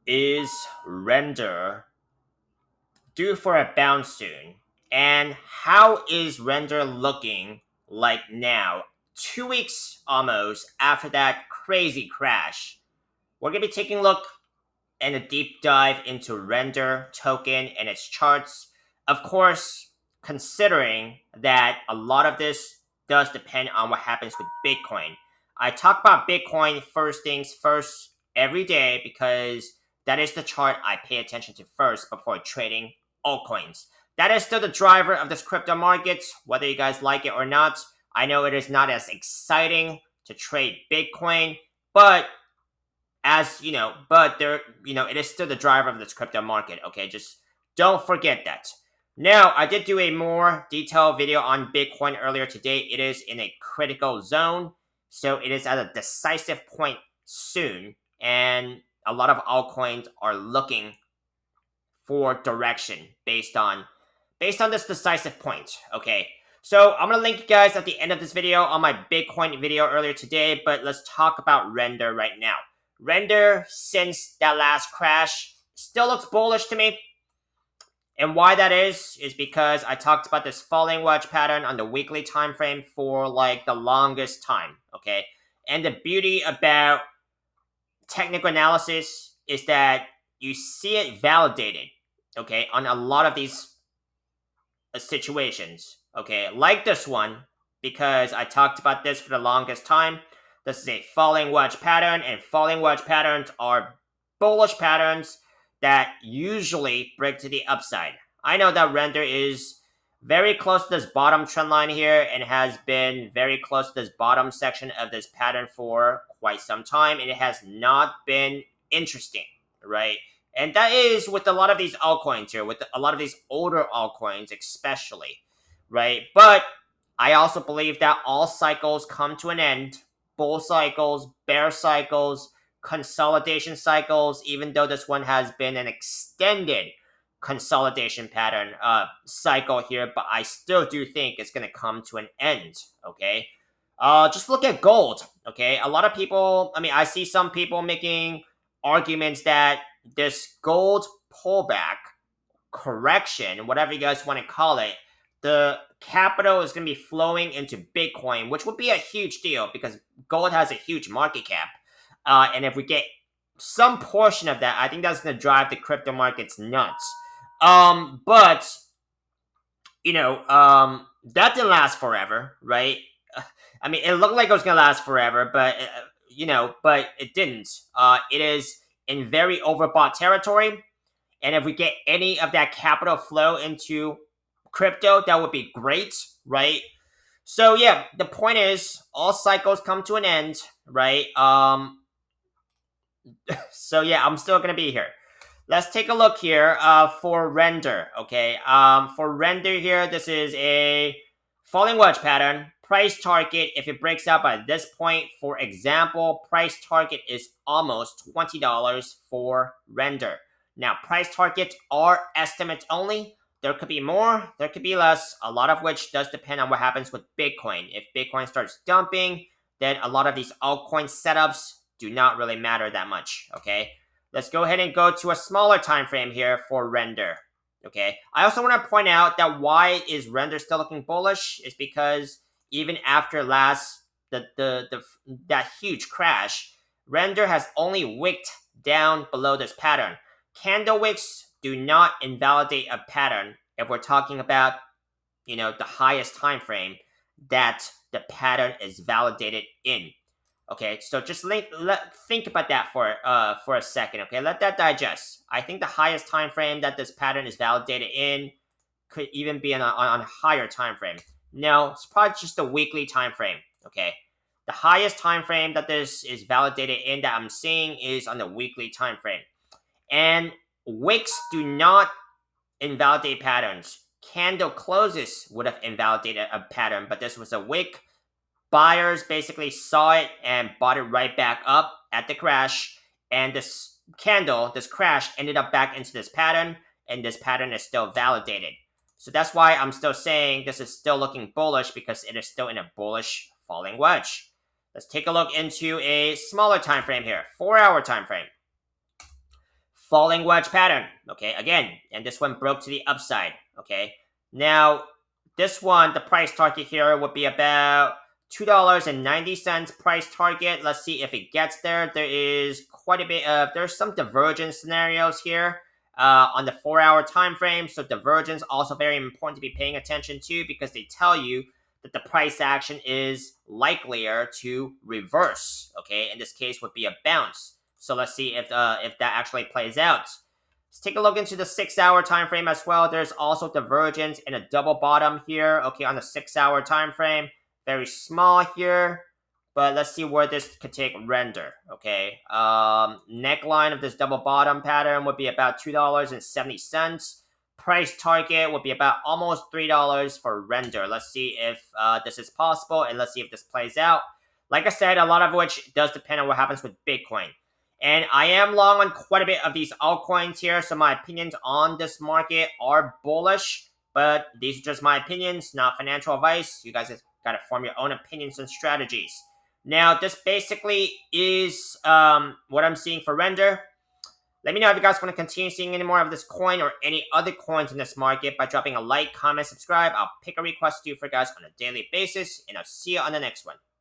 Is Render due for a bounce soon? And how is Render looking like now? 2 weeks almost after that crazy crash. We're going to be taking a look and a deep dive into Render token and its charts. Of course, considering that a lot of this does depend on what happens with Bitcoin. I talk about Bitcoin first things first every day because that is the chart I pay attention to first before trading altcoins. That is still the driver of this crypto market, whether you guys like it or not. I know it is not as exciting to trade Bitcoin, but it is still the driver of this crypto market. Okay, just don't forget that. Now, I did do a more detailed video on Bitcoin earlier today. It is in a critical zone, so it is at a decisive point soon, and a lot of altcoins are looking for direction based on this decisive point. Okay, so I'm gonna link you guys at the end of this video on my Bitcoin video earlier today, but let's talk about Render right now. Render, since that last crash, still looks bullish to me. And why that is because I talked about this falling wedge pattern on the weekly time frame for like the longest time, okay? And the beauty about technical analysis is that you see it validated, okay, on a lot of these situations, okay? Like this one, because I talked about this for the longest time. This is a falling wedge pattern, and falling wedge patterns are bullish patterns that usually break to the upside. I know that Render is very close to this bottom trend line here and has been very close to this bottom section of this pattern for quite some time, and it has not been interesting, right? And that is with a lot of these altcoins here, with a lot of these older altcoins especially, right? But I also believe that all cycles come to an end. Bull cycles, bear cycles, consolidation cycles, even though this one has been an extended consolidation pattern cycle here, but I still do think it's going to come to an end, okay? Just look at gold, okay? A lot of people, I see some people making arguments that this gold pullback, correction, whatever you guys want to call it, the capital is going to be flowing into Bitcoin, which would be a huge deal because gold has a huge market cap. And if we get some portion of that, I think that's going to drive the crypto markets nuts. But that didn't last forever, right? It looked like it was going to last forever, but it didn't. It is in very overbought territory. And if we get any of that capital flow into crypto, that would be great, right? So yeah, the point is all cycles come to an end, right? So yeah, I'm still gonna be here. Let's take a look here for Render, okay? For Render here, this is a falling wedge pattern. Price target, if it breaks out by this point, for example, price target is almost $20 for Render. Now, price targets are estimates only. There could be more, there could be less, a lot of which does depend on what happens with Bitcoin. If Bitcoin starts dumping, then a lot of these altcoin setups do not really matter that much, okay? Let's go ahead and go to a smaller time frame here for Render. Okay. I also want to point out that why is Render still looking bullish is because even after that huge crash, Render has only wicked down below this pattern. Candle wicks do not invalidate a pattern if we're talking about the highest time frame that the pattern is validated in. Okay, so just think about that for a second. Okay, let that digest. I think the highest time frame that this pattern is validated in could even be on a higher time frame. No, it's probably just a weekly time frame. Okay, the highest time frame that this is validated in that I'm seeing is on the weekly time frame, and wicks do not invalidate patterns. Candle closes would have invalidated a pattern, but this was a wick. Buyers basically saw it and bought it right back up at the crash, and this crash ended up back into this pattern, and this pattern is still validated. So that's why I'm still saying this is still looking bullish because it is still in a bullish falling wedge. Let's take a look into a smaller time frame here, 4-hour time frame. falling wedge pattern. Okay, again, and this one broke to the upside. Okay, now this one, the price target here would be about $2.90 price target. Let's see if it gets there. There is quite a bit of there's some divergence scenarios here on the 4-hour time frame. So divergence also very important to be paying attention to because they tell you that the price action is likelier to reverse. Okay, in this case would be a bounce. So let's see if that actually plays out. Let's take a look into the 6-hour time frame as well. There's also divergence in a double bottom here. Okay, on the 6-hour time frame, very small here. But let's see where this could take render. Okay, neckline of this double bottom pattern would be about $2.70. Price target would be about almost $3 for render. Let's see if this is possible, and let's see if this plays out. Like I said, a lot of which does depend on what happens with Bitcoin. And I am long on quite a bit of these altcoins here, so my opinions on this market are bullish. But these are just my opinions, not financial advice. You guys have got to form your own opinions and strategies. Now, this basically is what I'm seeing for render. Let me know if you guys want to continue seeing any more of this coin or any other coins in this market by dropping a like, comment, subscribe. I'll pick a request to do for you guys on a daily basis, and I'll see you on the next one.